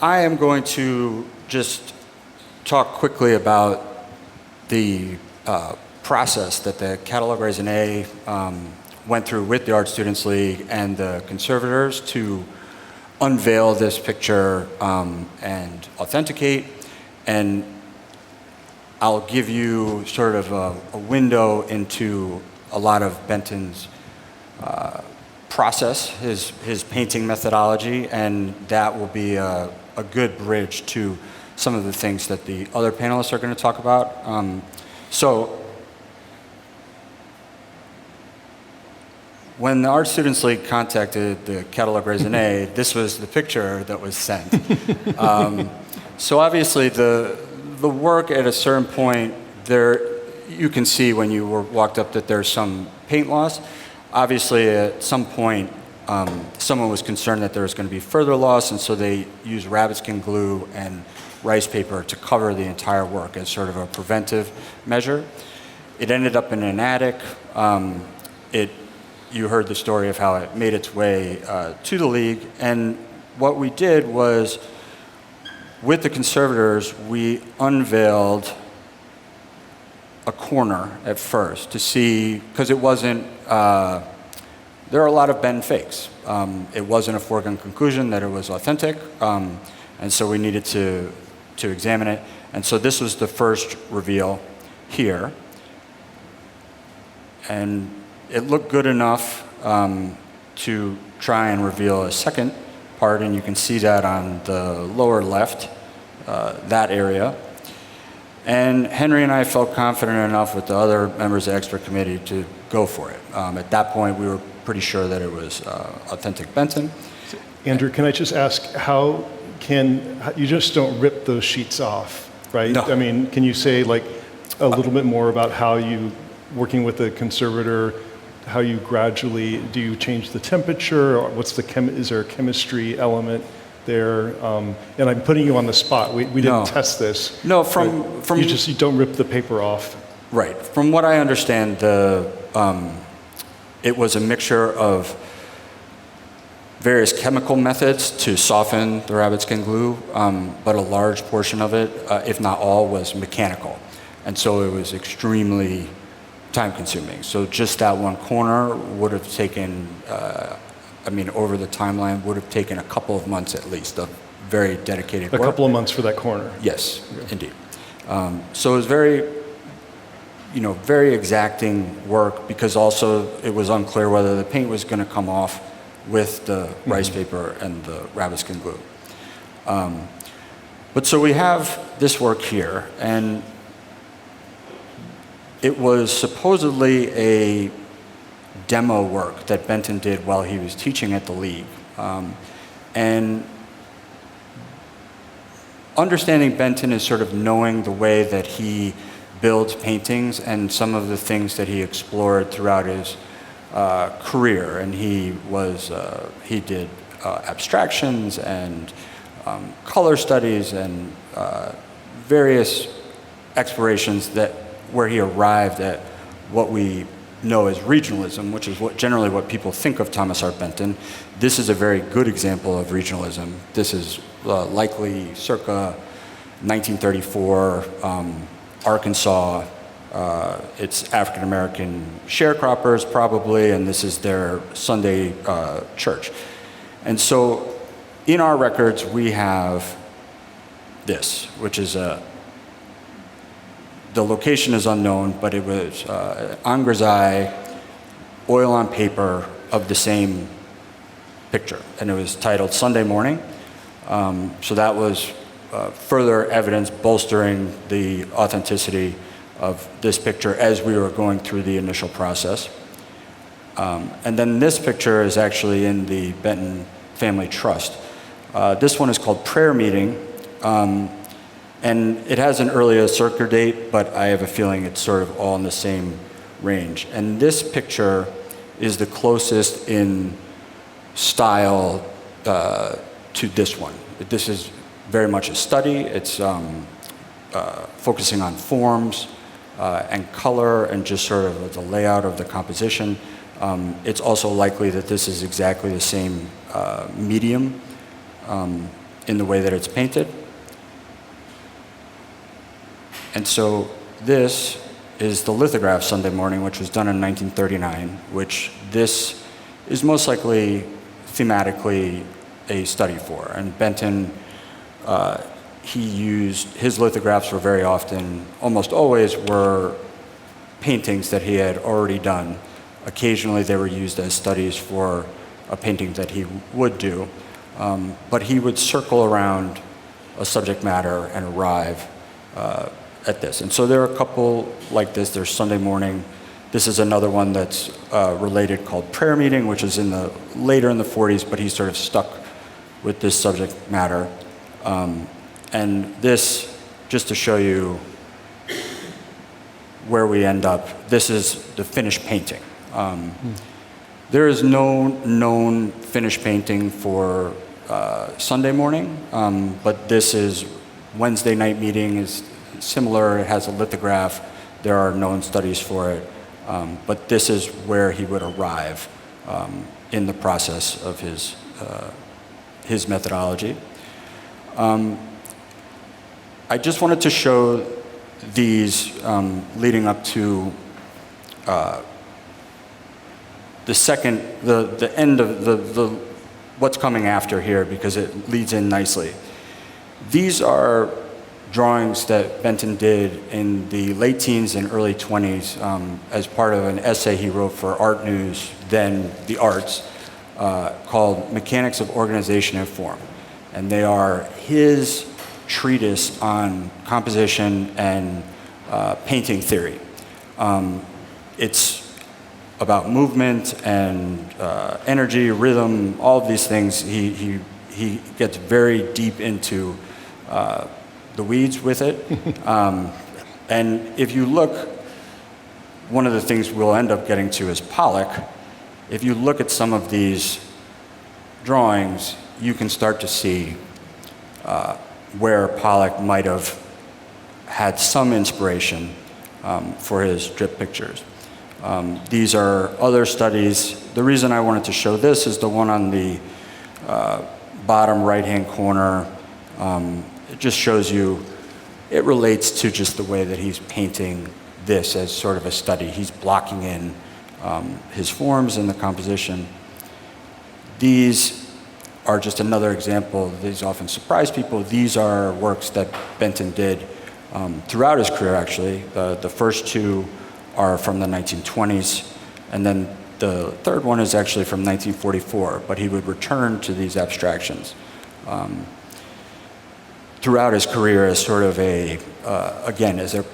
I am going to just talk quickly about the process that the catalog raisonné went through with the Art Students League and the conservators to unveil this picture and authenticate. And I'll give you sort of a window into a lot of Benton's process, his painting methodology, and that will be a good bridge to some of the things that the other panelists are going to talk about. So when the Art Students League contacted the catalog raisonné, this was the picture that was sent. So obviously the work at a certain point, you can see when you walked up that there's some paint loss. Obviously at some point, someone was concerned that there was going to be further loss, and so they used rabbit skin glue and rice paper to cover the entire work as sort of a preventive measure. It ended up in an attic. You heard the story of how it made its way to the league, and what we did was, with the conservators, we unveiled a corner at first to see, because it wasn't, there are a lot of Benton fakes. It wasn't a foregone conclusion that it was authentic, and so we needed to examine it. And so this was the first reveal here. And it looked good enough to try and reveal a second part, and you can see that on the lower left, that area. And Henry and I felt confident enough with the other members of the expert committee to go for it. At that point, we were pretty sure that it was authentic Benton. Andrew, can I just ask, you just don't rip those sheets off, right? No. I mean, can you say like a little bit more about how you, working with the conservator, how you gradually, do you change the temperature, or is there a chemistry element there? And I'm putting you on the spot. We didn't test this. No, from you don't rip the paper off. Right. From what I understand, it was a mixture of various chemical methods to soften the rabbit skin glue, but a large portion of it, if not all, was mechanical. And so it was extremely time-consuming. So just that one corner would have taken, over the timeline, would have taken a couple of months at least of very dedicated work. A couple of months for that corner? Yes, indeed. So it was very exacting work, because also it was unclear whether the paint was going to come off with the rice paper and the rabbit skin glue. But so we have this work here, and it was supposedly a demo work that Benton did while he was teaching at the League. And understanding Benton is sort of knowing the way that he builds paintings and some of the things that he explored throughout his career. And he did abstractions and color studies and various explorations where he arrived at what we know as regionalism, which is generally what people think of Thomas Hart Benton. This is a very good example of regionalism. This is likely circa 1934, Arkansas. It's African-American sharecroppers probably, and this is their Sunday church. And so in our records, we have this, which is the location is unknown, but it was on grisaille, oil on paper of the same picture. And it was titled Sunday Morning. So that was further evidence bolstering the authenticity of this picture as we were going through the initial process. And then this picture is actually in the Benton Family Trust. This one is called Prayer Meeting. And it has an earlier circa date, but I have a feeling it's sort of all in the same range. And this picture is the closest in style to this one. This is very much a study. It's focusing on forms and color and just sort of the layout of the composition. It's also likely that this is exactly the same medium. in the way that it's painted. And so this is the lithograph Sunday Morning, which was done in 1939, which this is most likely thematically a study for. And Benton, he used, his lithographs were very often, almost always, were paintings that he had already done. Occasionally they were used as studies for a painting that he would do, but he would circle around a subject matter and arrive at this. And so there are a couple like this. There's Sunday Morning. This is another one that's related called Prayer Meeting, which is later in the 40s, but he sort of stuck with this subject matter. And this, just to show you where we end up, this is the finished painting. There is no known finished painting for Sunday Morning, but this is Wednesday Night Meeting is similar. It has a lithograph. There are known studies for it, but this is where he would arrive in the process of his methodology. I just wanted to show these leading up to the end of what's coming after here, because it leads in nicely. These are drawings that Benton did in the late teens and early 20s as part of an essay he wrote for Art News, then The Arts, called Mechanics of Organization and Form. And they are his treatise on composition and painting theory. It's about movement and energy, rhythm, all of these things. He gets very deep into the weeds with it. And if you look, one of the things we'll end up getting to is Pollock. If you look at some of these drawings, you can start to see where Pollock might have had some inspiration for his drip pictures. These are other studies. The reason I wanted to show this is the one on the bottom right-hand corner. It just shows you, it relates to just the way that he's painting this as sort of a study. He's blocking in his forms and the composition. These are just another example. These often surprise people. These are works that Benton did throughout his career, actually. The first two are from the 1920s, and then the third one is actually from 1944, but he would return to these abstractions throughout his career as sort of again, as a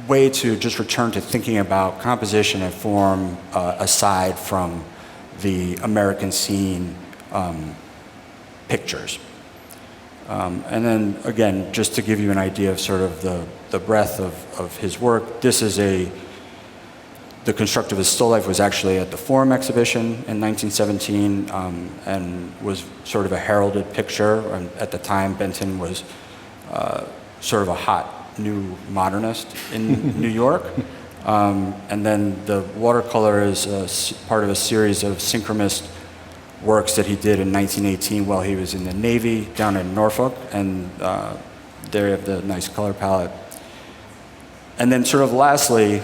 way to just return to thinking about composition and form aside from the American scene pictures. And then, again, just to give you an idea of sort of the breadth of his work, this is the Constructivist Still Life was actually at the Forum exhibition in 1917 and was sort of a heralded picture. And at the time, Benton was sort of a hot new modernist in New York. And then the watercolor is part of a series of synchronist works that he did in 1918 while he was in the Navy down in Norfolk, and there you have the nice color palette. And then sort of lastly,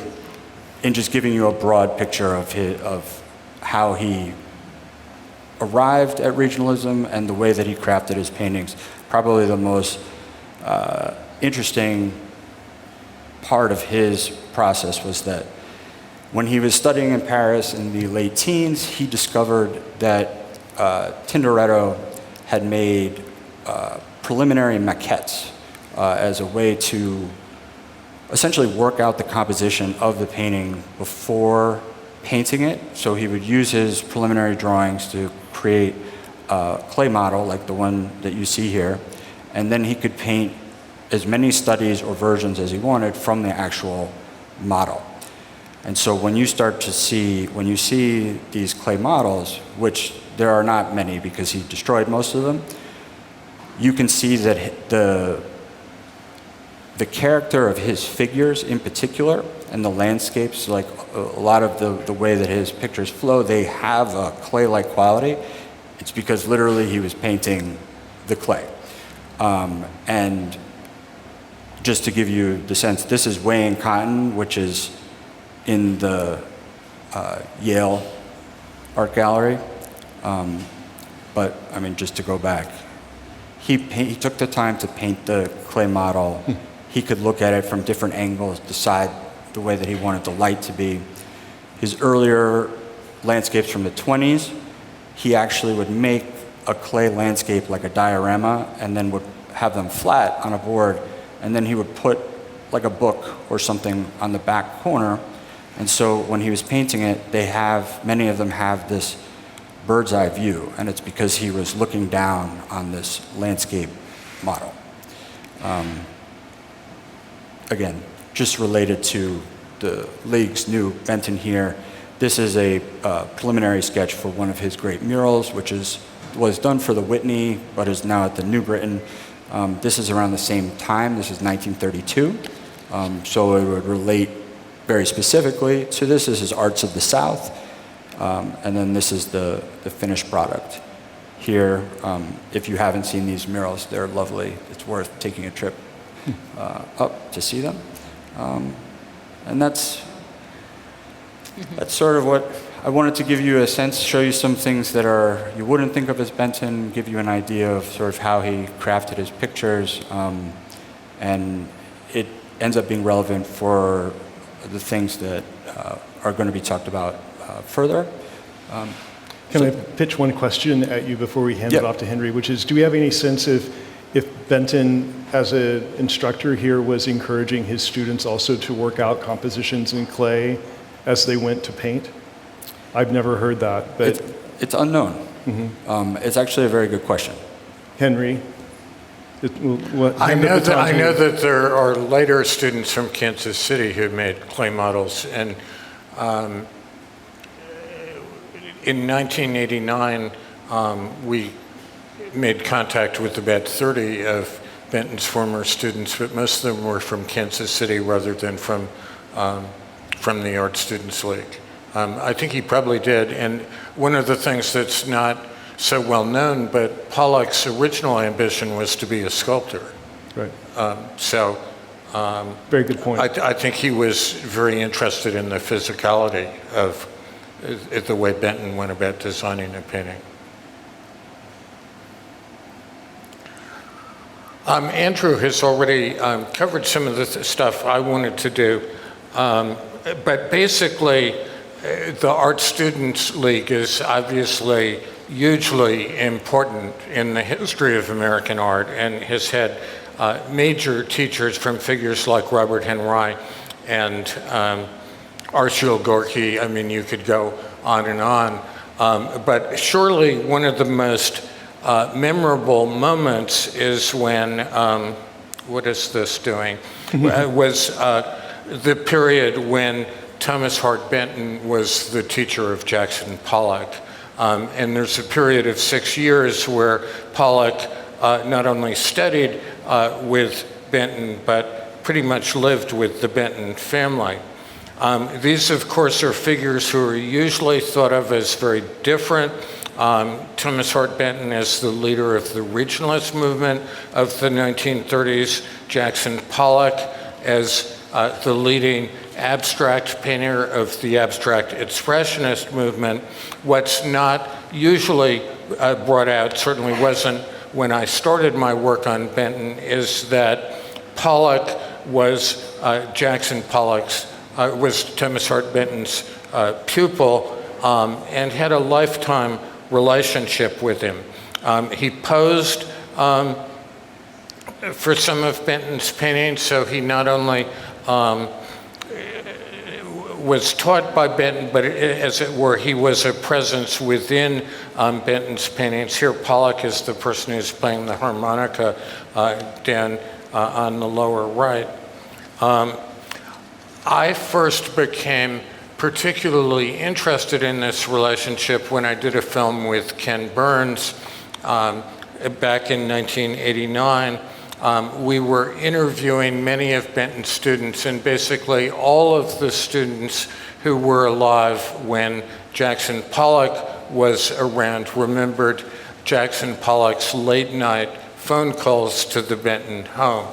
in just giving you a broad picture of how he arrived at regionalism and the way that he crafted his paintings, probably the most interesting part of his process was that when he was studying in Paris in the late teens, he discovered that Tintoretto had made preliminary maquettes as a way to essentially work out the composition of the painting before painting it. So he would use his preliminary drawings to create a clay model like the one that you see here, and then he could paint as many studies or versions as he wanted from the actual model. And so when you see these clay models, which there are not many because he destroyed most of them, you can see that the character of his figures in particular and the landscapes, like a lot of the way that his pictures flow, they have a clay-like quality. It's because literally he was painting the clay. And just to give you the sense, this is Wayne Cotton, which is in the Yale Art Gallery. But I mean, just to go back, he took the time to paint the clay model. He could look at it from different angles, decide the way that he wanted the light to be. His earlier landscapes from the 20s, he actually would make a clay landscape like a diorama and then would have them flat on a board, and then he would put like a book or something on the back corner. And so when he was painting it, many of them have this bird's eye view, and it's because he was looking down on this landscape model. Again, just related to the League's new Benton here, this is a preliminary sketch for one of his great murals, which was done for the Whitney, but is now at the New Britain. This is around the same time. This is 1932. So it would relate very specifically to this. This is Arts of the South. And then this is the finished product. Here, if you haven't seen these murals, they're lovely. It's worth taking a trip up to see them. And that's sort of what I wanted to give you a sense, show you some things that you wouldn't think of as Benton, give you an idea of sort of how he crafted his pictures, and it ends up being relevant for the things that are going to be talked about further. Can I pitch one question at you before we hand it off to Henry, which is, do we have any sense if Benton, as an instructor here, was encouraging his students also to work out compositions in clay as they went to paint? I've never heard that, but it's unknown. Mm-hmm. It's actually a very good question. Henry, I know that there are later students from Kansas City who made clay models, and in 1989, we made contact with about 30 of Benton's former students, but most of them were from Kansas City rather than from the Art Students League. I think he probably did, and one of the things that's not so well known, but Pollock's original ambition was to be a sculptor. Right. Very good point. I think he was very interested in the physicality of the way Benton went about designing a painting. Andrew has already covered some of the stuff I wanted to do, but basically the Art Students League is obviously hugely important in the history of American art and has had major teachers from figures like Robert Henry and Arshil Gorky. I mean, you could go on and on. But surely one of the most memorable moments is when, what is this doing? Was the period when Thomas Hart Benton was the teacher of Jackson Pollock. And there's a period of 6 years where Pollock not only studied with Benton, but pretty much lived with the Benton family. These, of course, are figures who are usually thought of as very different. Thomas Hart Benton as the leader of the regionalist movement of the 1930s, Jackson Pollock as the leading abstract painter of the abstract expressionist movement. What's not usually brought out, certainly wasn't when I started my work on Benton, is that Pollock was was Thomas Hart Benton's pupil and had a lifetime relationship with him. He posed for some of Benton's paintings, so he not only was taught by Benton, but as it were, he was a presence within Benton's paintings. Here, Pollock is the person who's playing the harmonica down on the lower right. I first became particularly interested in this relationship when I did a film with Ken Burns back in 1989. We were interviewing many of Benton's students, and basically all of the students who were alive when Jackson Pollock was around remembered Jackson Pollock's late night phone calls to the Benton home.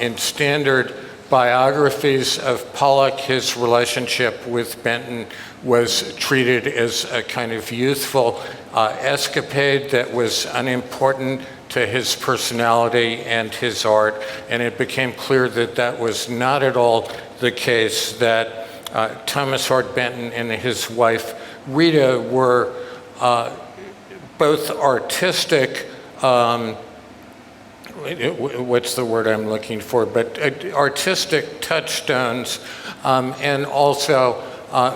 In standard biographies of Pollock, his relationship with Benton was treated as a kind of youthful escapade that was unimportant to his personality and his art, and it became clear that that was not at all the case, that Thomas Hart Benton and his wife Rita were both artistic, what's the word I'm looking for, but artistic touchstones, and also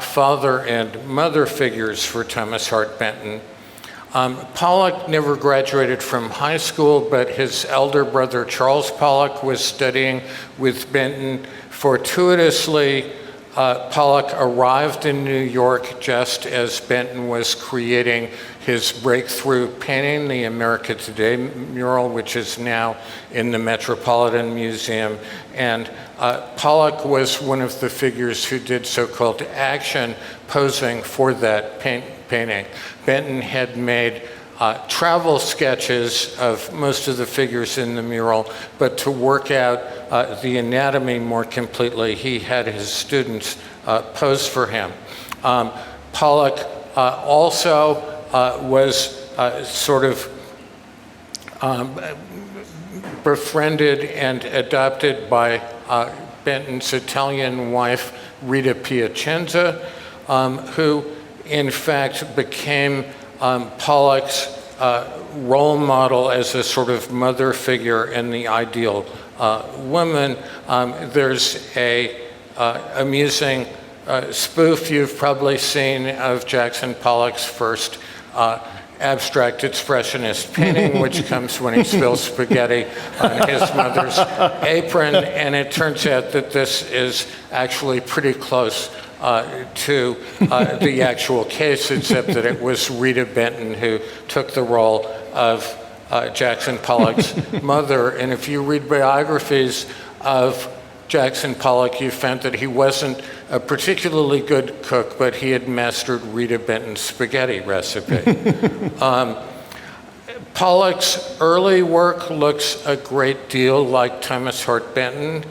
father and mother figures for Thomas Hart Benton. Pollock never graduated from high school, but his elder brother Charles Pollock was studying with Benton. Fortuitously, Pollock arrived in New York just as Benton was creating his breakthrough painting, the America Today mural, which is now in the Metropolitan Museum. And Pollock was one of the figures who did so-called action posing for that painting. Benton had made travel sketches of most of the figures in the mural, but to work out the anatomy more completely, he had his students pose for him. Pollock also was sort of befriended and adopted by Benton's Italian wife, Rita Piacenza, who in fact became Pollock's role model as a sort of mother figure and the ideal woman. There's a amusing spoof you've probably seen of Jackson Pollock's first abstract expressionist painting, which comes when he spills spaghetti on his mother's apron, and it turns out that this is actually pretty close to the actual case, except that it was Rita Benton who took the role of Jackson Pollock's mother. And if you read biographies of Jackson Pollock, you found that he wasn't a particularly good cook, but he had mastered Rita Benton's spaghetti recipe. Pollock's early work looks a great deal like Thomas Hart Benton.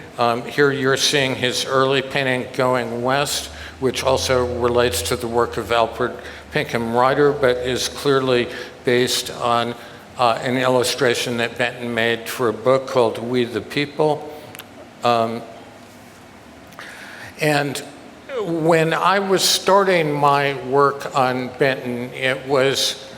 Here you're seeing his early painting, Going West, which also relates to the work of Alfred Pinkham Ryder, but is clearly based on an illustration that Benton made for a book called We the People. And when I was starting my work on Benton, it was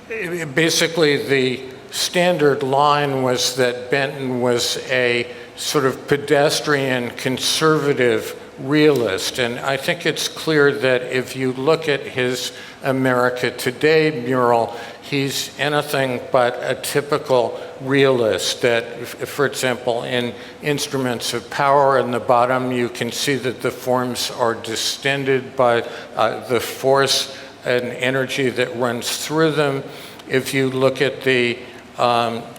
basically the standard line was that Benton was a sort of pedestrian, conservative realist. And I think it's clear that if you look at his America Today mural, he's anything but a typical realist. That, for example, in Instruments of Power in the bottom, you can see that the forms are distended by the force and energy that runs through them. If you look at the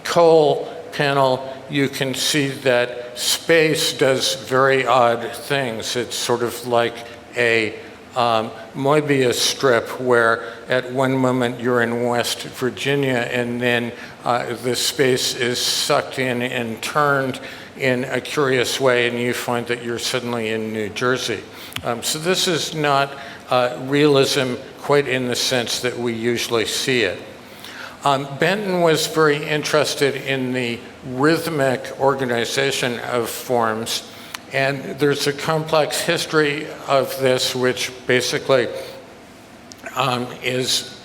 coal panel, you can see that space does very odd things. It's sort of like a Mobius strip where at one moment you're in West Virginia and then the space is sucked in and turned in a curious way and you find that you're suddenly in New Jersey. So this is not realism quite in the sense that we usually see it. Benton was very interested in the rhythmic organization of forms, and there's a complex history of this which basically is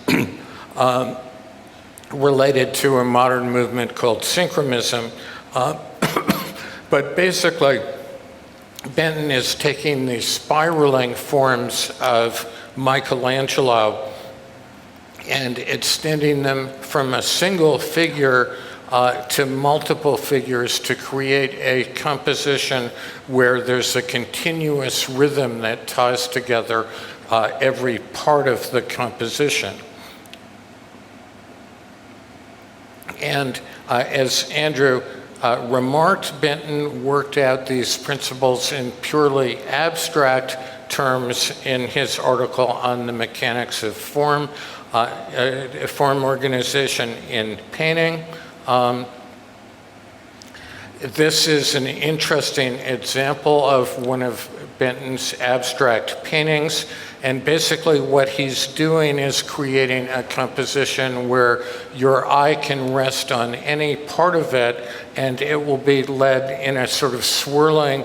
related to a modern movement called synchronism. But basically, Benton is taking the spiraling forms of Michelangelo and extending them from a single figure to multiple figures to create a composition where there's a continuous rhythm that ties together every part of the composition. And as Andrew remarked, Benton worked out these principles in purely abstract terms in his article on the mechanics of form, form organization in painting. This is an interesting example of one of Benton's abstract paintings, and basically what he's doing is creating a composition where your eye can rest on any part of it, and it will be led in a sort of swirling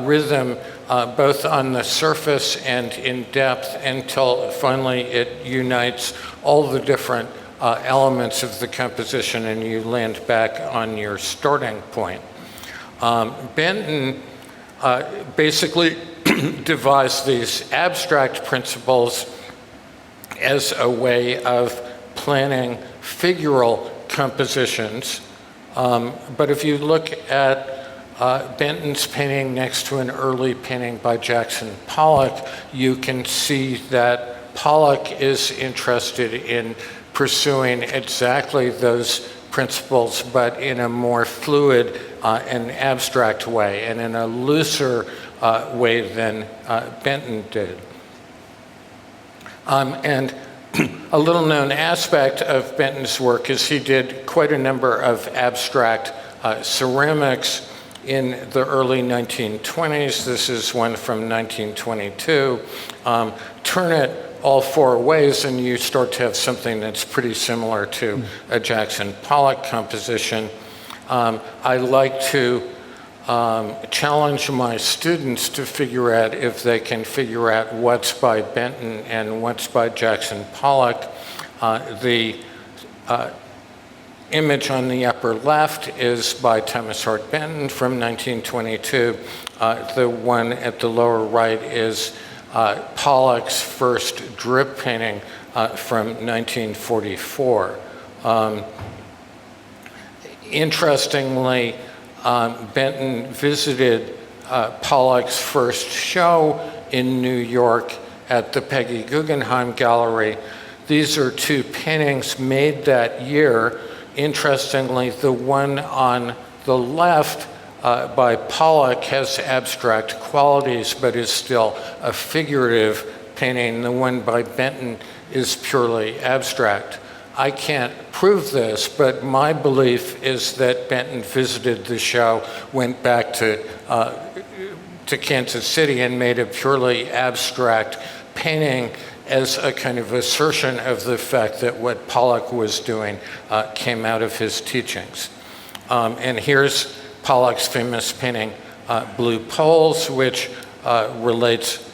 rhythm, both on the surface and in depth, until finally it unites all the different elements of the composition and you land back on your starting point. Benton basically devised these abstract principles as a way of planning figural compositions. But if you look at Benton's painting next to an early painting by Jackson Pollock, you can see that Pollock is interested in pursuing exactly those principles, but in a more fluid and abstract way, and in a looser way than Benton did. And a little known aspect of Benton's work is he did quite a number of abstract ceramics in the early 1920s. This is one from 1922. Turn it all four ways and you start to have something that's pretty similar to a Jackson Pollock composition. I like to challenge my students to figure out if they can figure out what's by Benton and what's by Jackson Pollock. The image on the upper left is by Thomas Hart Benton from 1922. The one at the lower right is Pollock's first drip painting from 1944. Interestingly, Benton visited Pollock's first show in New York at the Peggy Guggenheim Gallery. These are two paintings made that year. Interestingly, the one on the left by Pollock has abstract qualities, but is still a figurative painting. The one by Benton is purely abstract. I can't prove this, but my belief is that Benton visited the show, went back to Kansas City and made a purely abstract painting as a kind of assertion of the fact that what Pollock was doing came out of his teachings. And here's Pollock's famous painting, Blue Poles, which relates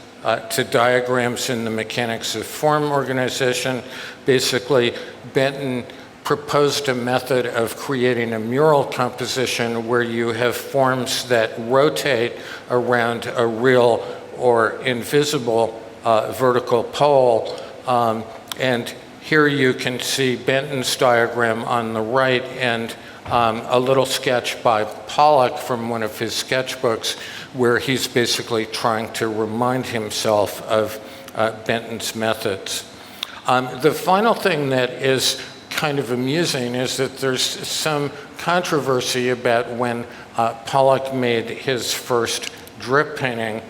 to diagrams in the mechanics of form organization. Basically, Benton proposed a method of creating a mural composition where you have forms that rotate around a real or invisible vertical pole. And here you can see Benton's diagram on the right and a little sketch by Pollock from one of his sketchbooks where he's basically trying to remind himself of Benton's methods. The final thing that is kind of amusing is that there's some controversy about when Pollock made his first drip painting.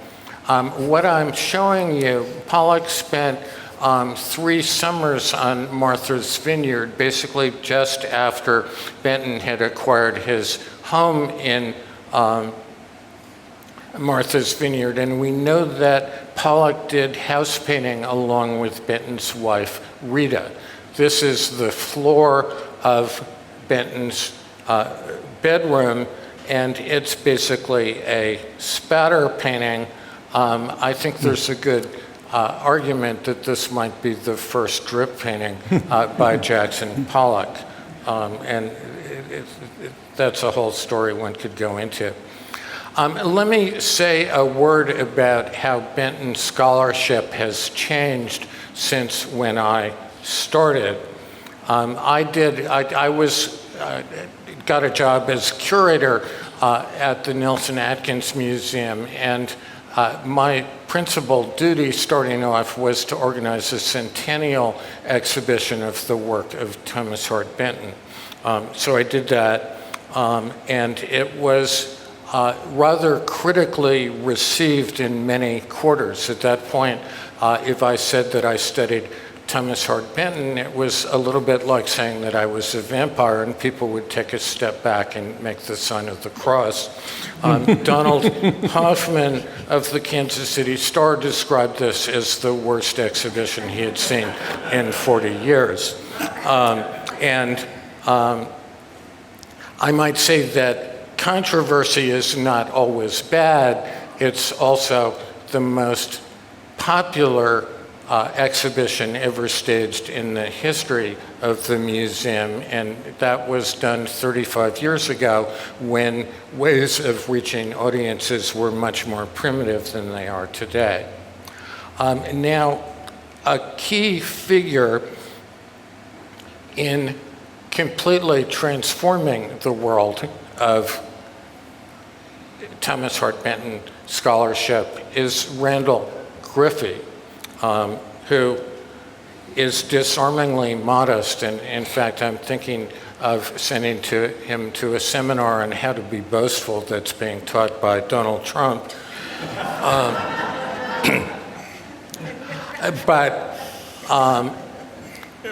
What I'm showing you, Pollock spent 3 summers on Martha's Vineyard, basically just after Benton had acquired his home in Martha's Vineyard. And we know that Pollock did house painting along with Benton's wife, Rita. This is the floor of Benton's bedroom, and it's basically a spatter painting. I think there's a good argument that this might be the first drip painting by Jackson Pollock. And that's a whole story one could go into. Let me say a word about how Benton's scholarship has changed since when I started. I got a job as curator at the Nelson Atkins Museum, and my principal duty starting off was to organize a centennial exhibition of the work of Thomas Hart Benton. So I did that, and it was rather critically received in many quarters. At that point, if I said that I studied Thomas Hart Benton, it was a little bit like saying that I was a vampire, and people would take a step back and make the sign of the cross. Donald Hoffman of the Kansas City Star described this as the worst exhibition he had seen in 40 years. I might say that controversy is not always bad. It's also the most popular exhibition ever staged in the history of the museum, and that was done 35 years ago when ways of reaching audiences were much more primitive than they are today. Now, a key figure in completely transforming the world of Thomas Hart Benton scholarship is Randall Griffey, who is disarmingly modest, and in fact I'm thinking of sending him to a seminar on how to be boastful that's being taught by Donald Trump. But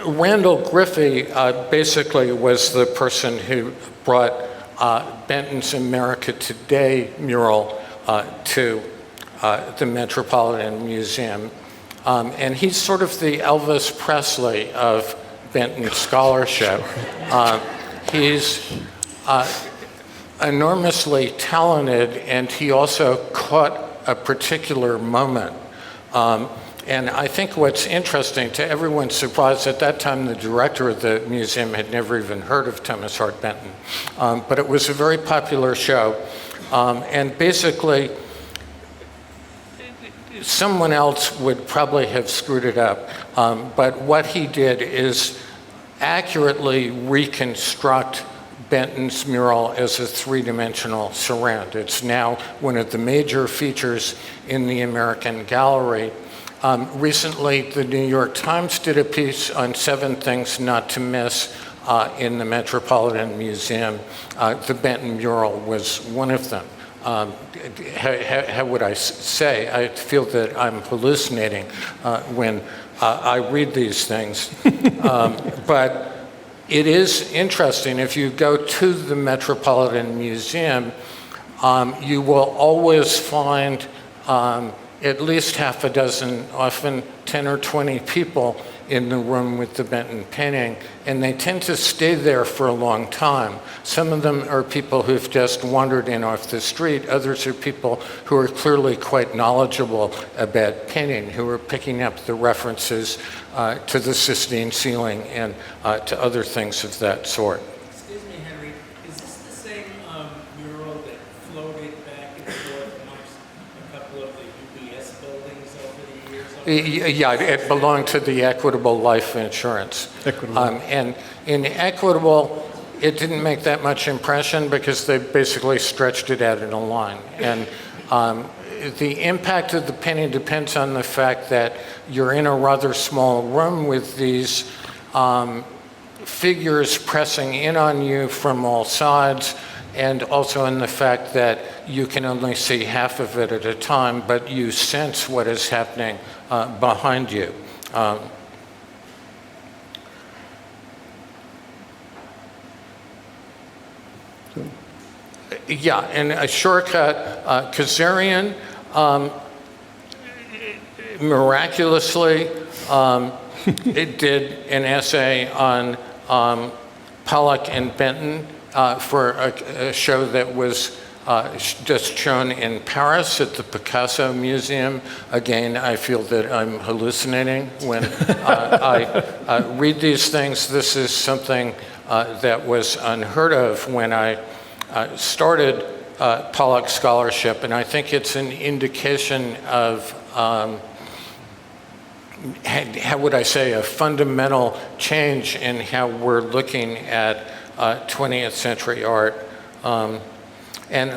Randall Griffey basically was the person who brought Benton's America Today mural to the Metropolitan Museum. And he's sort of the Elvis Presley of Benton scholarship. He's enormously talented, and he also caught a particular moment. And I think what's interesting, to everyone's surprise, at that time the director of the museum had never even heard of Thomas Hart Benton. But it was a very popular show. And basically, someone else would probably have screwed it up. But what he did is accurately reconstruct Benton's mural as a three-dimensional surround. It's now one of the major features in the American Gallery. Recently, the New York Times did a piece on 7 things not to miss in the Metropolitan Museum. The Benton mural was one of them. How would I say? I feel that I'm hallucinating when I read these things. But it is interesting. If you go to the Metropolitan Museum, you will always find at least half a dozen, often 10 or 20 people in the room with the Benton painting, and they tend to stay there for a long time. Some of them are people who've just wandered in off the street. Others are people who are clearly quite knowledgeable about painting, who are picking up the references to the Sistine ceiling and to other things of that sort. Excuse me, Henry, is this the same mural that floated back and forth amongst a couple of the UBS buildings over the years? Yeah, it belonged to the Equitable Life Insurance. Equitable. And in Equitable, it didn't make that much impression because they basically stretched it out in a line. And the impact of the painting depends on the fact that you're in a rather small room with these figures pressing in on you from all sides, and also in the fact that you can only see half of it at a time, but you sense what is happening behind you. Yeah, and Choghakate Kazarian, miraculously, it did an essay on Pollock and Benton for a show that was just shown in Paris at the Picasso Museum. Again, I feel that I'm hallucinating when I read these things. This is something that was unheard of when I started Pollock scholarship, and I think it's an indication of, how would I say, a fundamental change in how we're looking at 20th century art. And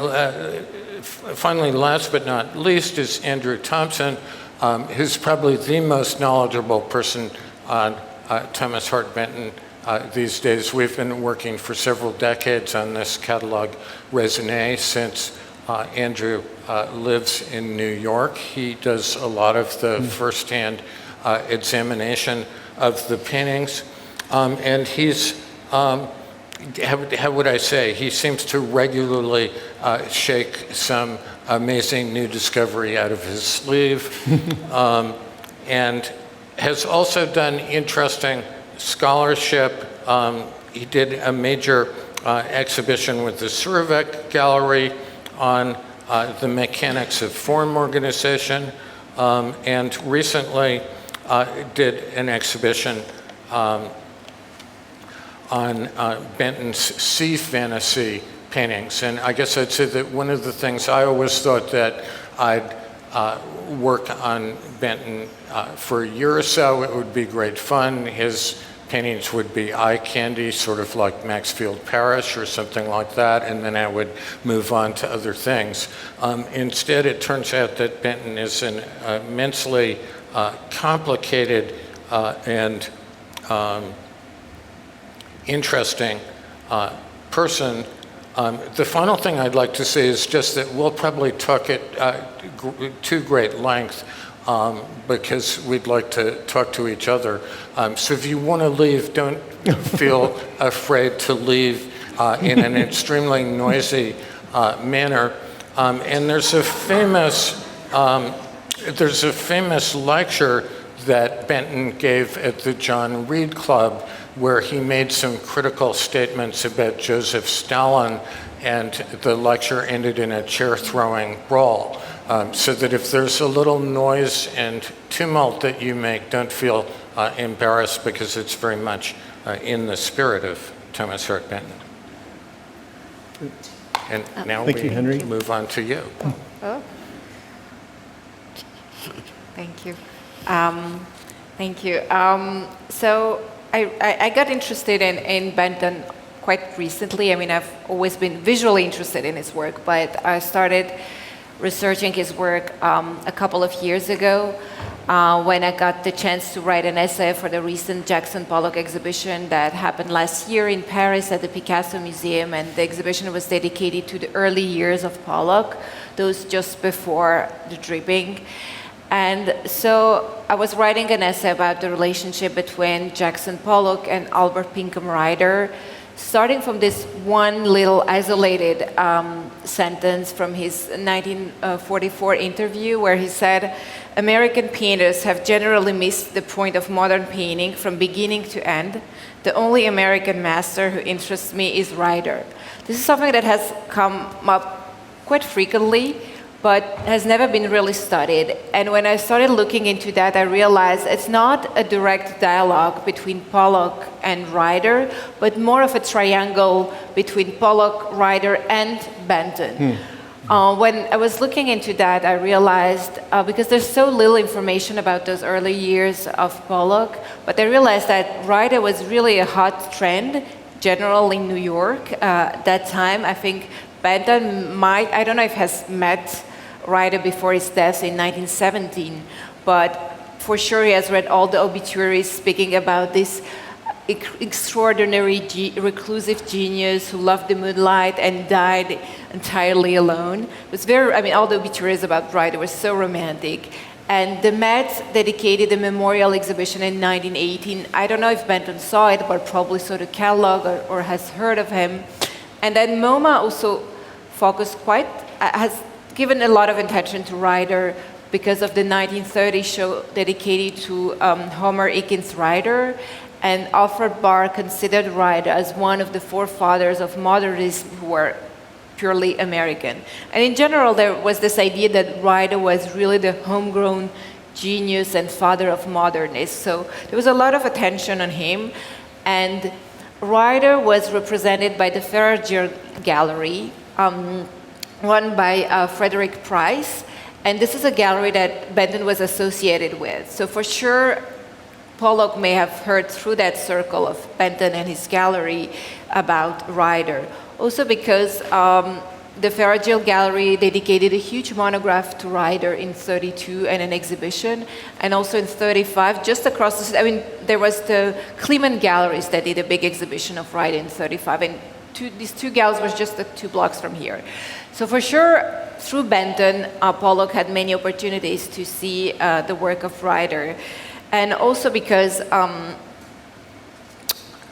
finally, last but not least, is Andrew Thompson, who's probably the most knowledgeable person on Thomas Hart Benton these days. We've been working for several decades on this catalog raisonné since Andrew lives in New York. He does a lot of the firsthand examination of the paintings. And he's, how would I say, he seems to regularly shake some amazing new discovery out of his sleeve. And has also done interesting scholarship. He did a major exhibition with the Survec Gallery on the mechanics of form organization, and recently did an exhibition on Benton's sea fantasy paintings. And I guess I'd say that one of the things I always thought that I'd work on Benton for a year or so, it would be great fun. His paintings would be eye candy, sort of like Maxfield Parrish or something like that, and then I would move on to other things. Instead, it turns out that Benton is an immensely complicated and interesting person. The final thing I'd like to say is just that we'll probably talk at to great length because we'd like to talk to each other. So if you want to leave, don't feel afraid to leave in an extremely noisy manner. And there's a famous lecture that Benton gave at the John Reed Club, where he made some critical statements about Joseph Stalin, and the lecture ended in a chair-throwing brawl. So that if there's a little noise and tumult that you make, don't feel embarrassed, because it's very much in the spirit of Thomas Hart Benton. And now Thank you, Henry. move on to you. Oh. Thank you. Thank you. So I got interested in Benton quite recently. I mean, I've always been visually interested in his work, but I started researching his work a couple of years ago when I got the chance to write an essay for the recent Jackson Pollock exhibition that happened last year in Paris at the Picasso Museum, and the exhibition was dedicated to the early years of Pollock, those just before the dripping. And so I was writing an essay about the relationship between Jackson Pollock and Albert Pinkham Ryder, starting from this one little isolated sentence from his 1944 interview, where he said, "American painters have generally missed the point of modern painting from beginning to end. The only American master who interests me is Ryder." This is something that has come up quite frequently, but has never been really studied. And when I started looking into that, I realized it's not a direct dialogue between Pollock and Ryder, but more of a triangle between Pollock, Ryder, and Benton. When I was looking into that, I realized, because there's so little information about those early years of Pollock, but I realized that Ryder was really a hot trend, general in New York that time. I think Benton might, I don't know if has met Ryder before his death in 1917, but for sure he has read all the obituaries speaking about this extraordinary reclusive genius who loved the moonlight and died entirely alone. It was very, I mean, all the obituaries about Ryder were so romantic. And the Met dedicated a memorial exhibition in 1918. I don't know if Benton saw it, but probably saw the catalog or has heard of him. And then MoMA also focused has given a lot of attention to Ryder because of the 1930 show dedicated to Homer Eakins Ryder. And Alfred Barr considered Ryder as one of the forefathers of modernism who were purely American. And in general, there was this idea that Ryder was really the homegrown genius and father of modernists. So there was a lot of attention on him. And Ryder was represented by the Ferragier Gallery, run by Frederick Price. And this is a gallery that Benton was associated with. So for sure, Pollock may have heard through that circle of Benton and his gallery about Ryder. Also because the Ferragier Gallery dedicated a huge monograph to Ryder in 32 and an exhibition, and also in 35, just across the street. I mean, there was the Kleeman Galleries that did a big exhibition of Ryder in 35, and these two gals was just 2 blocks from here. So for sure, through Benton, Pollock had many opportunities to see the work of Ryder. And also because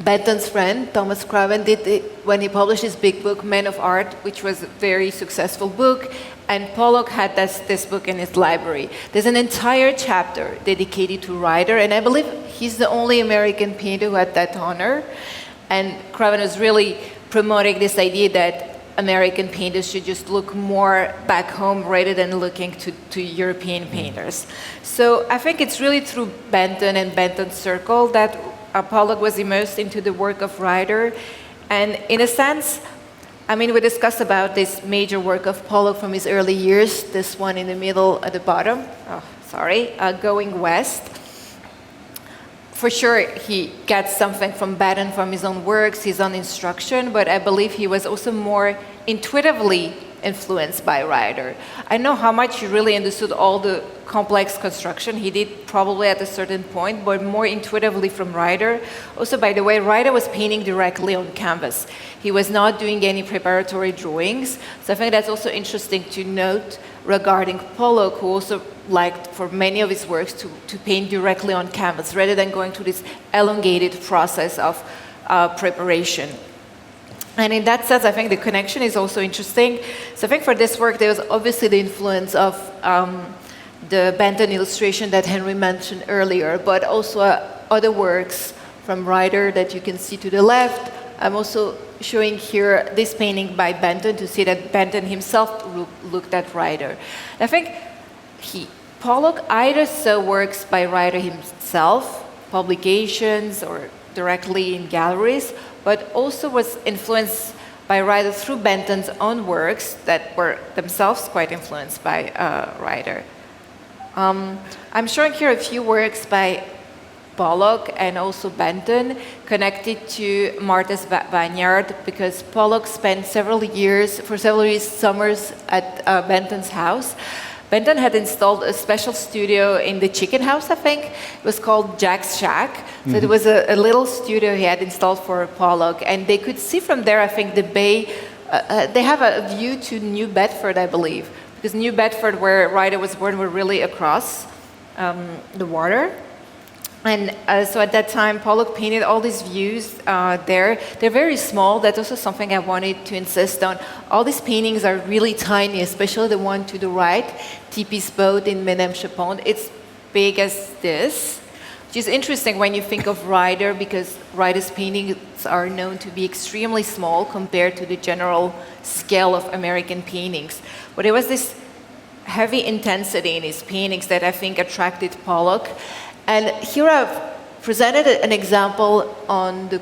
Benton's friend, Thomas Craven, did it when he published his big book, Men of Art, which was a very successful book, and Pollock had this book in his library. There's an entire chapter dedicated to Ryder, and I believe he's the only American painter who had that honor. And Craven was really promoting this idea that American painters should just look more back home rather than looking to European painters. So I think it's really through Benton and Benton's circle that Pollock was immersed into the work of Ryder. And in a sense, I mean, we discussed about this major work of Pollock from his early years, this one in the middle at the bottom, Going West. For sure, he gets something from Benton from his own works, his own instruction, but I believe he was also more intuitively influenced by Ryder. I know how much he really understood all the complex construction. He did probably at a certain point, but more intuitively from Ryder. Also, by the way, Ryder was painting directly on canvas. He was not doing any preparatory drawings. So I think that's also interesting to note regarding Pollock, who also liked, for many of his works, to paint directly on canvas, rather than going through this elongated process of preparation. And in that sense, I think the connection is also interesting. So I think for this work, there was obviously the influence of the Benton illustration that Henry mentioned earlier, but also other works from Ryder that you can see to the left. I'm also showing here this painting by Benton to see that Benton himself looked at Ryder. I think Pollock either saw works by Ryder himself, publications, or directly in galleries, but also was influenced by Ryder through Benton's own works that were themselves quite influenced by Ryder. I'm showing here a few works by Pollock and also Benton connected to Martha's Vineyard, because Pollock spent several summers at Benton's house. Benton had installed a special studio in the chicken house, I think. It was called Jack's Shack. So it was a little studio he had installed for Pollock. And they could see from there, I think, the bay. They have a view to New Bedford, I believe. Because New Bedford, where Ryder was born, were really across the water. And so at that time, Pollock painted all these views there. They're very small. That's also something I wanted to insist on. All these paintings are really tiny, especially the one to the right, Tippy's boat in Menemsha Pond. It's big as this, which is interesting when you think of Ryder, because Ryder's paintings are known to be extremely small compared to the general scale of American paintings. But there was this heavy intensity in his paintings that I think attracted Pollock. And here I've presented an example on the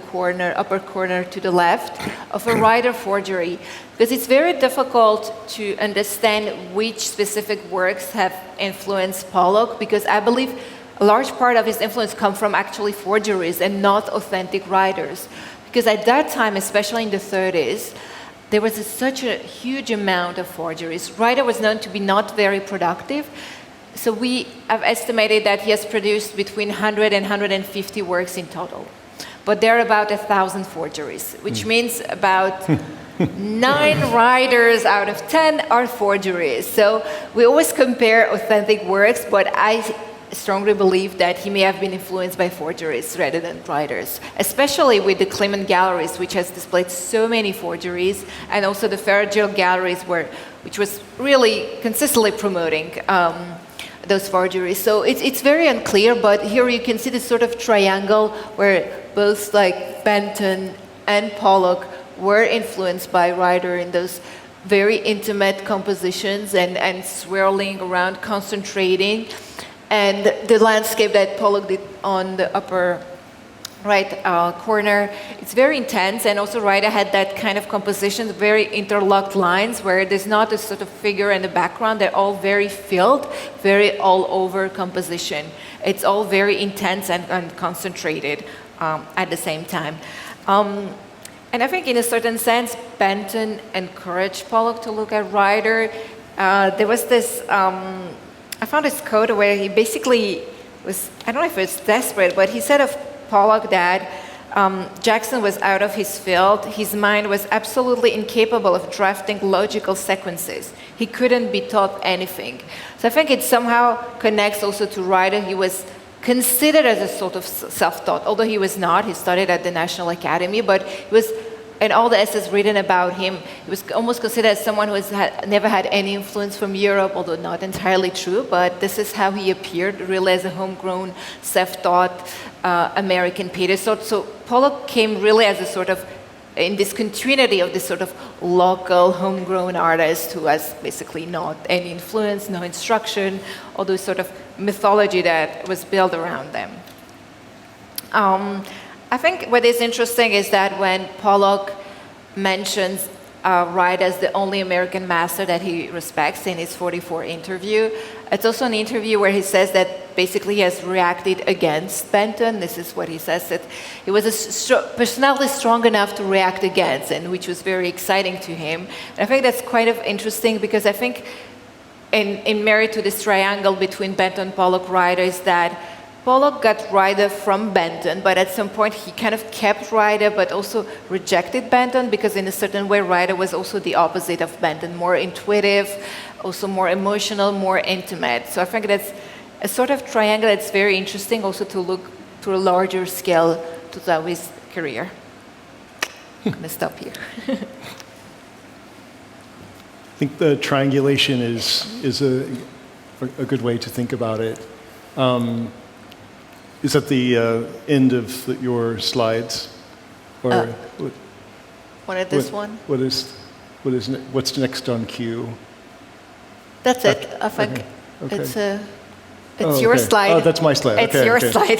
upper corner to the left, of a Ryder forgery, because it's very difficult to understand which specific works have influenced Pollock, because I believe a large part of his influence comes from actually forgeries and not authentic Ryders. Because at that time, especially in the 30s, there was such a huge amount of forgeries. Ryder was known to be not very productive. So we have estimated that he has produced between 100 and 150 works in total. But there are about 1,000 forgeries, which means about 9 Ryders out of 10 are forgeries. So we always compare authentic works, but I strongly believe that he may have been influenced by forgeries rather than Ryders, especially with the Clement Galleries, which has displayed so many forgeries, and also the Farragill Galleries, which was really consistently promoting those forgeries. So it's very unclear, but here you can see this sort of triangle where both like Benton and Pollock were influenced by Ryder in those very intimate compositions and swirling around, concentrating. And the landscape that Pollock did on the upper right corner, it's very intense, and also Ryder had that kind of composition, very interlocked lines where there's not a sort of figure in the background. They're all very filled, very all-over composition. It's all very intense and concentrated at the same time. And I think in a certain sense, Benton encouraged Pollock to look at Ryder. There was this, I found this quote where he basically was, I don't know if it's desperate, but he said of Pollock that Jackson was out of his field. His mind was absolutely incapable of drafting logical sequences. He couldn't be taught anything. So I think it somehow connects also to Ryder. He was considered as a sort of self-taught, although he was not. He studied at the National Academy, but he was, in all the essays written about him, he was almost considered as someone who never had any influence from Europe, although not entirely true, but this is how he appeared, really as a homegrown, self-taught American painter. So Pollock came really as a sort of, in this continuity of this sort of local, homegrown artist who has basically not any influence, no instruction, all those sort of mythology that was built around them. I think what is interesting is that when Pollock mentions Ryder as the only American master that he respects in his 44 interview, it's also an interview where he says that basically he has reacted against Benton. This is what he says, that he was a personality strong enough to react against, and which was very exciting to him. And I think that's quite of interesting because I think in merit to this triangle between Benton, Pollock, Ryder is that Pollock got Ryder from Benton, but at some point he kind of kept Ryder, but also rejected Benton because in a certain way Ryder was also the opposite of Benton, more intuitive, also more emotional, more intimate. So I think that's a sort of triangle that's very interesting also to look to a larger scale to Zoe's career. I'm going to stop here. I think the triangulation is a good way to think about it. Is that the end of your slides? Or Wanted this one? What's next on cue? That's it. I think Okay. it's your slide. Oh, that's my slide. It's your slide.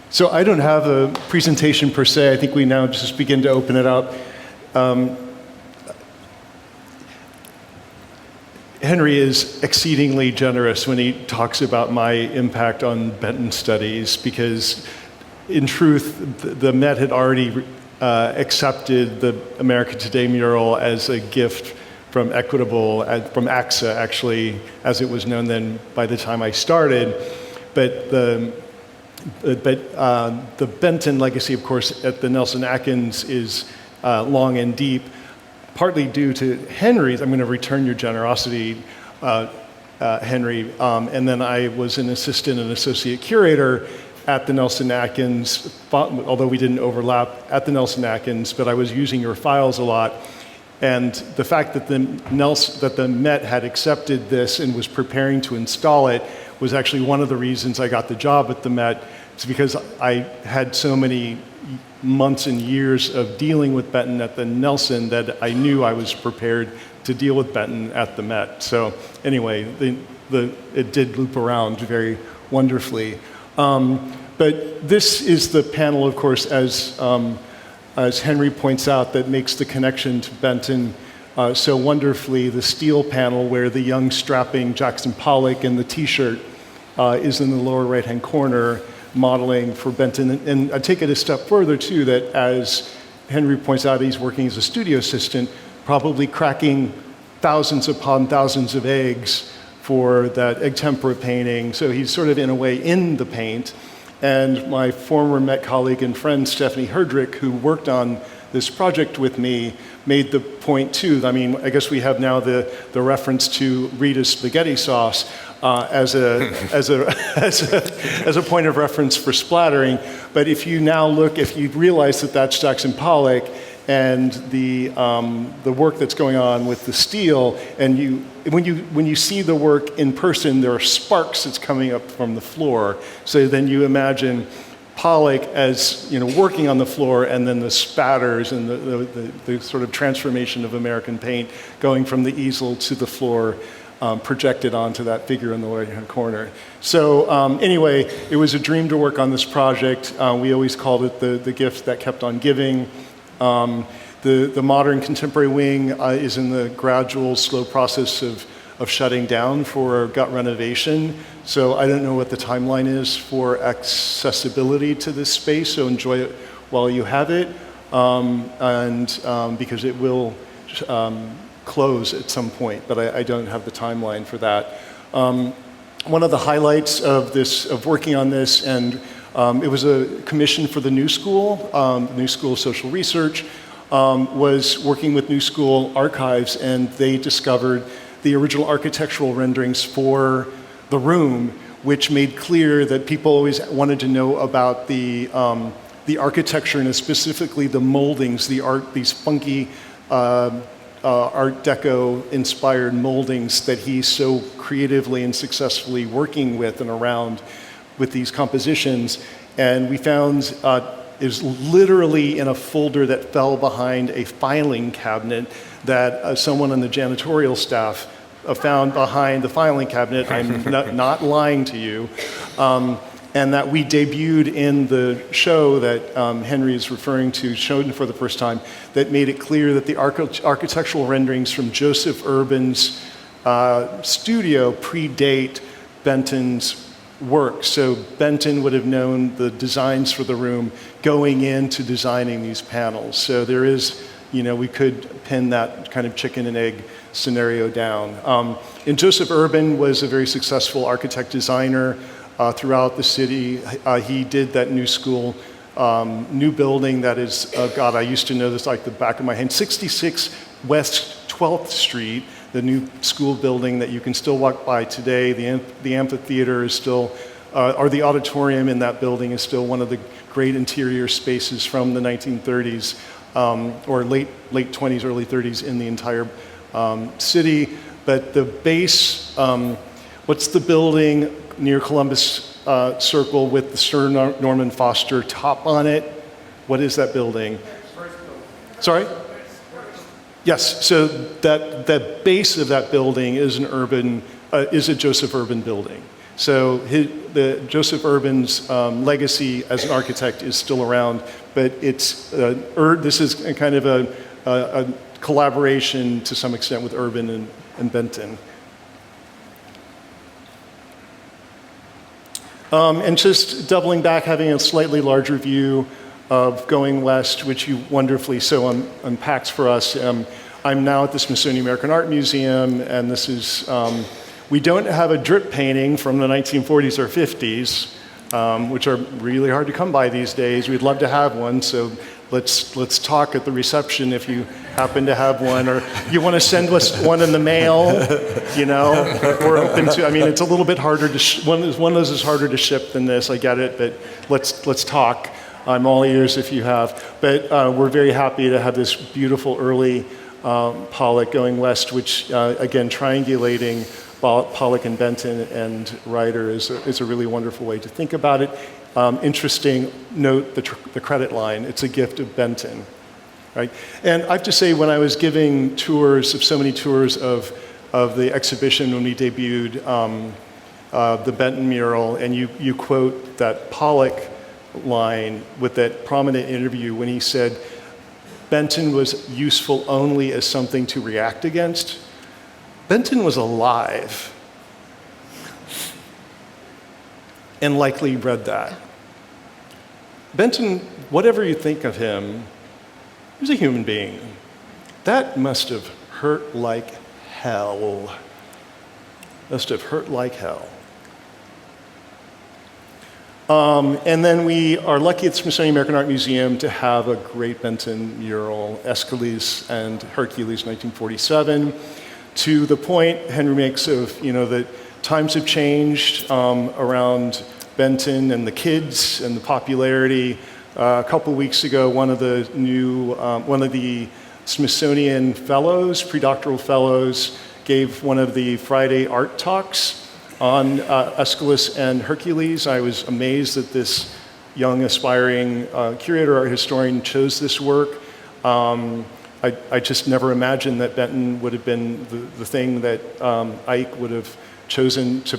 So I don't have a presentation per se. I think we now just begin to open it up. Henry is exceedingly generous when he talks about my impact on Benton studies because, in truth, the Met had already accepted the America Today mural as a gift from Equitable, from AXA, actually, as it was known then by the time I started. But the Benton legacy, of course, at the Nelson Atkins is long and deep, partly due to Henry's. I'm going to return your generosity, Henry. And then I was an assistant and associate curator at the Nelson Atkins, although we didn't overlap at the Nelson Atkins, but I was using your files a lot. And the fact that the Met had accepted this and was preparing to install it was actually one of the reasons I got the job at the Met. It's because I had so many months and years of dealing with Benton at the Nelson that I knew I was prepared to deal with Benton at the Met. So anyway, it did loop around very wonderfully. But this is the panel, of course, as Henry points out, that makes the connection to Benton so wonderfully. The steel panel where the young strapping Jackson Pollock in the t-shirt is in the lower right-hand corner, modeling for Benton. And I take it a step further, too, that as Henry points out, he's working as a studio assistant, probably cracking thousands upon thousands of eggs for that egg tempera painting. So he's sort of, in a way, in the paint. And my former Met colleague and friend, Stephanie Herdrick, who worked on this project with me, made the point, too. I mean, I guess we have now the reference to Rita's spaghetti sauce as a point of reference for splattering. But if you now look, if you realize that that's Jackson Pollock and the work that's going on with the steel, and when you see the work in person, there are sparks that's coming up from the floor. So then you imagine Pollock as working on the floor, and then the spatters and the sort of transformation of American paint going from the easel to the floor, projected onto that figure in the right-hand corner. So anyway, it was a dream to work on this project. We always called it the gift that kept on giving. The modern contemporary wing is in the gradual, slow process of shutting down for gut renovation. So I don't know what the timeline is for accessibility to this space, so enjoy it while you have it, because it will close at some point, but I don't have the timeline for that. One of the highlights of working on this and It was a commission for the New School of Social Research, was working with New School archives, and they discovered the original architectural renderings for the room, which made clear that people always wanted to know about the architecture and specifically the moldings, these funky Art Deco inspired moldings that he's so creatively and successfully working with and around with these compositions. And we found it was literally in a folder that fell behind a filing cabinet that someone on the janitorial staff found behind the filing cabinet. I'm not lying to you. And that we debuted in the show that Henry is referring to, shown for the first time, that made it clear that the architectural renderings from Joseph Urban's studio predate Benton's work. So Benton would have known the designs for the room going into designing these panels. So there is, we could pin that kind of chicken and egg scenario down. And Joseph Urban was a very successful architect designer throughout the city. He did that New School new building that is, God, I used to know this like the back of my hand, 66 West 12th Street, the New School building that you can still walk by today. The amphitheater is still, or the auditorium in that building is still one of the great interior spaces from the 1930s, or late 20s, early 30s in the entire city. But the base, what's the building near Columbus Circle with the Sir Norman Foster top on it? What is that building? Sorry? Yes, so that base of that building is is a Joseph Urban building. So Joseph Urban's legacy as an architect is still around, but this is kind of a collaboration to some extent with Urban and Benton. And just doubling back, having a slightly larger view of going west, which you wonderfully so unpacks for us. I'm now at the Smithsonian American Art Museum, and this is, we don't have a drip painting from the 1940s or 50s, which are really hard to come by these days. We'd love to have one, so let's talk at the reception if you happen to have one, or you want to send us one in the mail, we're open to. I mean, it's a little bit harder to, one of those is harder to ship than this, I get it, but let's talk. I'm all ears if you have. But we're very happy to have this beautiful early Pollock going west, which, again, triangulating Pollock and Benton and Ryder is a really wonderful way to think about it. Interesting note, the credit line. It's a gift of Benton, right? And I have to say, when I was giving tours of so many tours of the exhibition when we debuted the Benton mural, and you quote that Pollock line with that prominent interview when he said, Benton was useful only as something to react against. Benton was alive and likely read that. Benton, whatever you think of him, he was a human being. That must have hurt like hell. Must have hurt like hell. And then we are lucky at the Smithsonian American Art Museum to have a great Benton mural, Aeschylus and Hercules, 1947, to the point Henry makes of, that times have changed around Benton and the kids and the popularity. A couple weeks ago, one of the Smithsonian fellows, predoctoral fellows, gave one of the Friday art talks on Aeschylus and Hercules. I was amazed that this young aspiring curator art historian chose this work. I just never imagined that Benton would have been the thing that Ike would have chosen to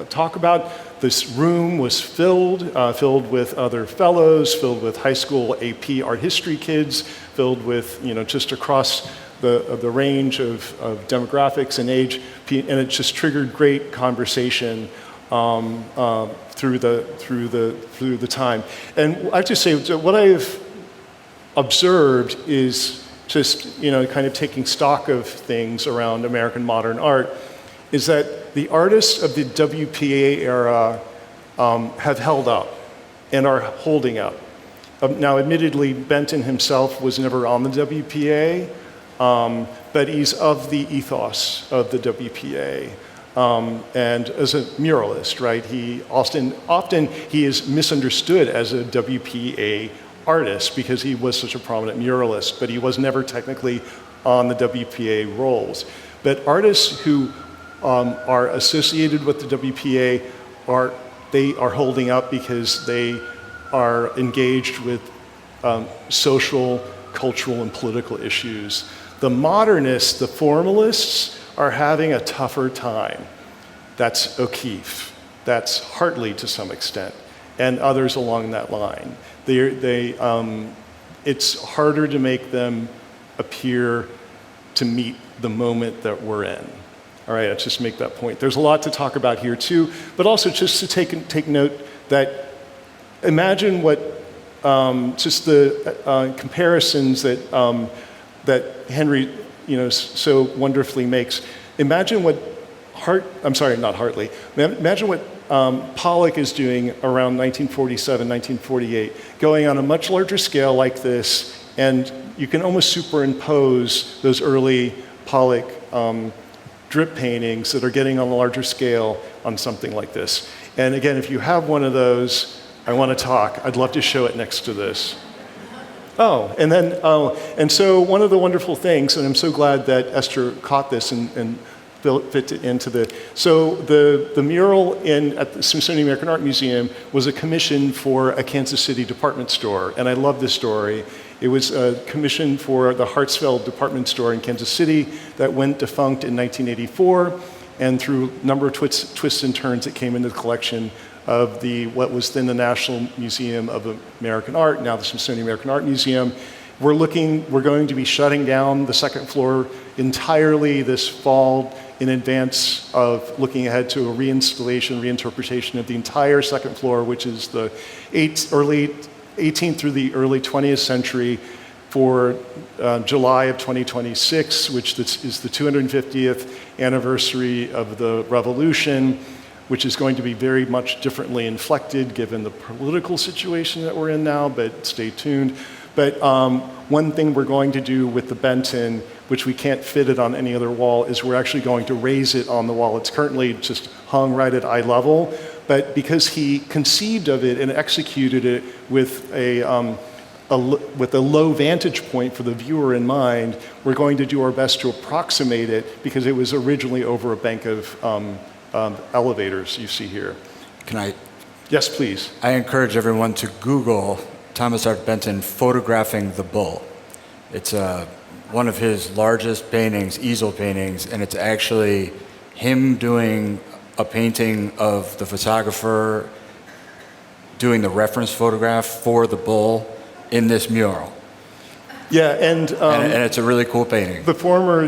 talk about. This room was filled with other fellows, filled with high school AP art history kids, filled with, just across the range of demographics and age, and it just triggered great conversation through the time. And I have to say, what I've observed is just kind of taking stock of things around American modern art, is that the artists of the WPA era have held up. and are holding up. Now, admittedly, Benton himself was never on the WPA, but he's of the ethos of the WPA. And as a muralist, right, he often he is misunderstood as a WPA artist because he was such a prominent muralist, but he was never technically on the WPA rolls. But artists who are associated with the WPA are holding up because they are engaged with social, cultural, and political issues. The modernists, the formalists, are having a tougher time. That's O'Keeffe. That's Hartley to some extent, and others along that line. It's harder to make them appear to meet the moment that we're in. All right, let's just make that point. There's a lot to talk about here too, but also just to take note that imagine what just the comparisons that Henry, so wonderfully makes. Imagine what Imagine what Pollock is doing around 1947, 1948, going on a much larger scale like this, and you can almost superimpose those early Pollock drip paintings that are getting on a larger scale on something like this. And again, if you have one of those, I want to talk. I'd love to show it next to this. And so one of the wonderful things, and I'm so glad that Esther caught this and fit it into the mural at the Smithsonian American Art Museum was a commission for a Kansas City department store, and I love this story. It was a commission for the Hartsfield department store in Kansas City that went defunct in 1984, and through a number of twists and turns, it came into the collection of what was then the National Museum of American Art, now the Smithsonian American Art Museum. We're going to be shutting down the second floor entirely this fall in advance of looking ahead to a reinterpretation of the entire second floor, which is the early 18th through the early 20th century for July of 2026, which is the 250th anniversary of the Revolution, which is going to be very much differently inflected given the political situation that we're in now, but stay tuned. But one thing we're going to do with the Benton, which we can't fit it on any other wall, is we're actually going to raise it on the wall. It's currently just hung right at eye level, but because he conceived of it and executed it with a low vantage point for the viewer in mind, we're going to do our best to approximate it because it was originally over a bank of elevators you see here. Can I? Yes, please. I encourage everyone to Google Thomas Hart Benton photographing the bull. It's one of his largest paintings, easel paintings, and it's actually him doing a painting of the photographer doing the reference photograph for the bull in this mural. Yeah, and it's a really cool painting. The former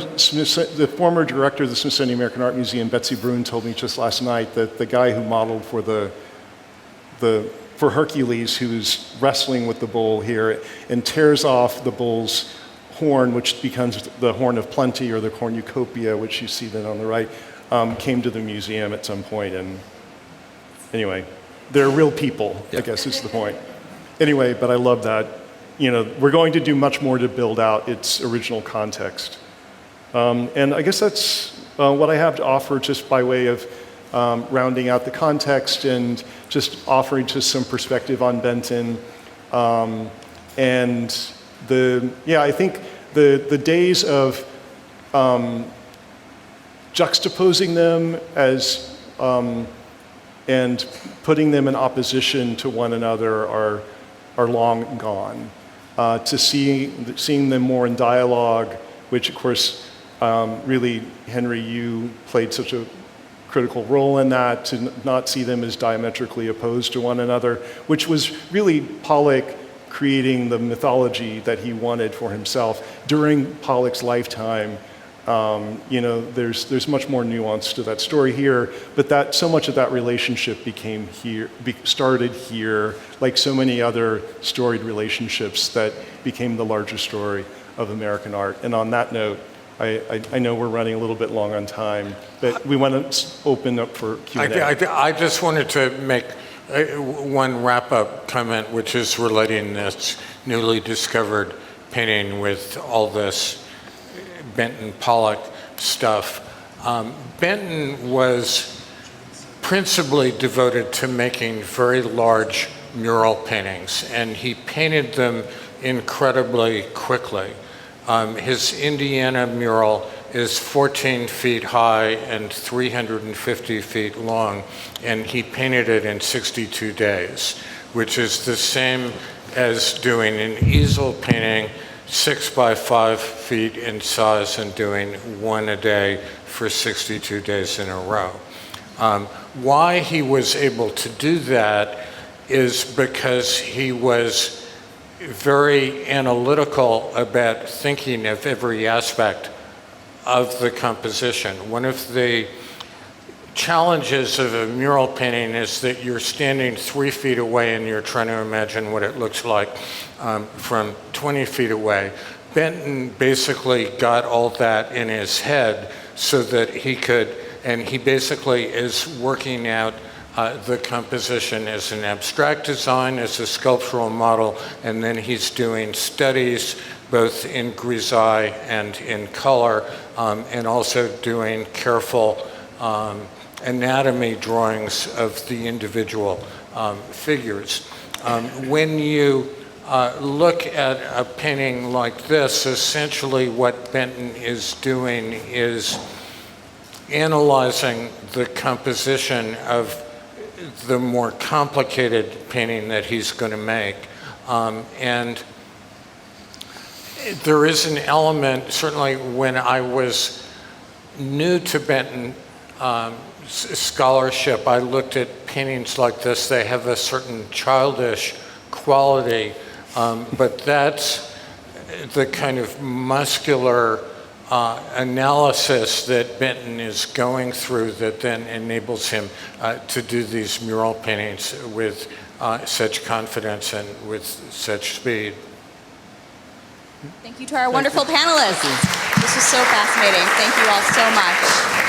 director of the Smithsonian American Art Museum, Betsy Bruin, told me just last night that the guy who modeled for Hercules, who's wrestling with the bull here and tears off the bull's horn, which becomes the horn of plenty or the cornucopia, which you see then on the right, came to the museum at some point. And anyway, they're real people, I guess is the point. Anyway, but I love that. We're going to do much more to build out its original context. And I guess that's what I have to offer just by way of rounding out the context and just offering just some perspective on Benton. I think the days of juxtaposing them as and putting them in opposition to one another are long gone. To seeing them more in dialogue, which of course really, Henry, you played such a critical role in that, to not see them as diametrically opposed to one another, which was really Pollock creating the mythology that he wanted for himself. During Pollock's lifetime, there's much more nuance to that story here, but so much of that relationship started here, like so many other storied relationships that became the larger story of American art. And on that note, I know we're running a little bit long on time, but we want to open up for Q&A. I just wanted to make one wrap-up comment, which is relating this newly discovered painting with all this Benton Pollock stuff. Benton was principally devoted to making very large mural paintings, and he painted them incredibly quickly. His Indiana mural is 14 feet high and 350 feet long, and he painted it in 62 days, which is the same as doing an easel painting 6 by 5 feet in size and doing one a day for 62 days in a row. Why he was able to do that is because he was very analytical about thinking of every aspect of the composition. One of the challenges of a mural painting is that you're standing 3 feet away and you're trying to imagine what it looks like from 20 feet away. Benton basically got all that in his head so that he could, and he basically is working out the composition as an abstract design, as a sculptural model, and then he's doing studies both in grisaille and in color, and also doing careful anatomy drawings of the individual figures. When you look at a painting like this, essentially what Benton is doing is analyzing the composition of the more complicated painting that he's going to make. And there is an element, certainly when I was new to Benton scholarship, I looked at paintings like this. They have a certain childish quality, but that's the kind of muscular analysis that Benton is going through that then enables him to do these mural paintings with such confidence and with such speed. Thank you to our wonderful panelists. This was so fascinating. Thank you all so much.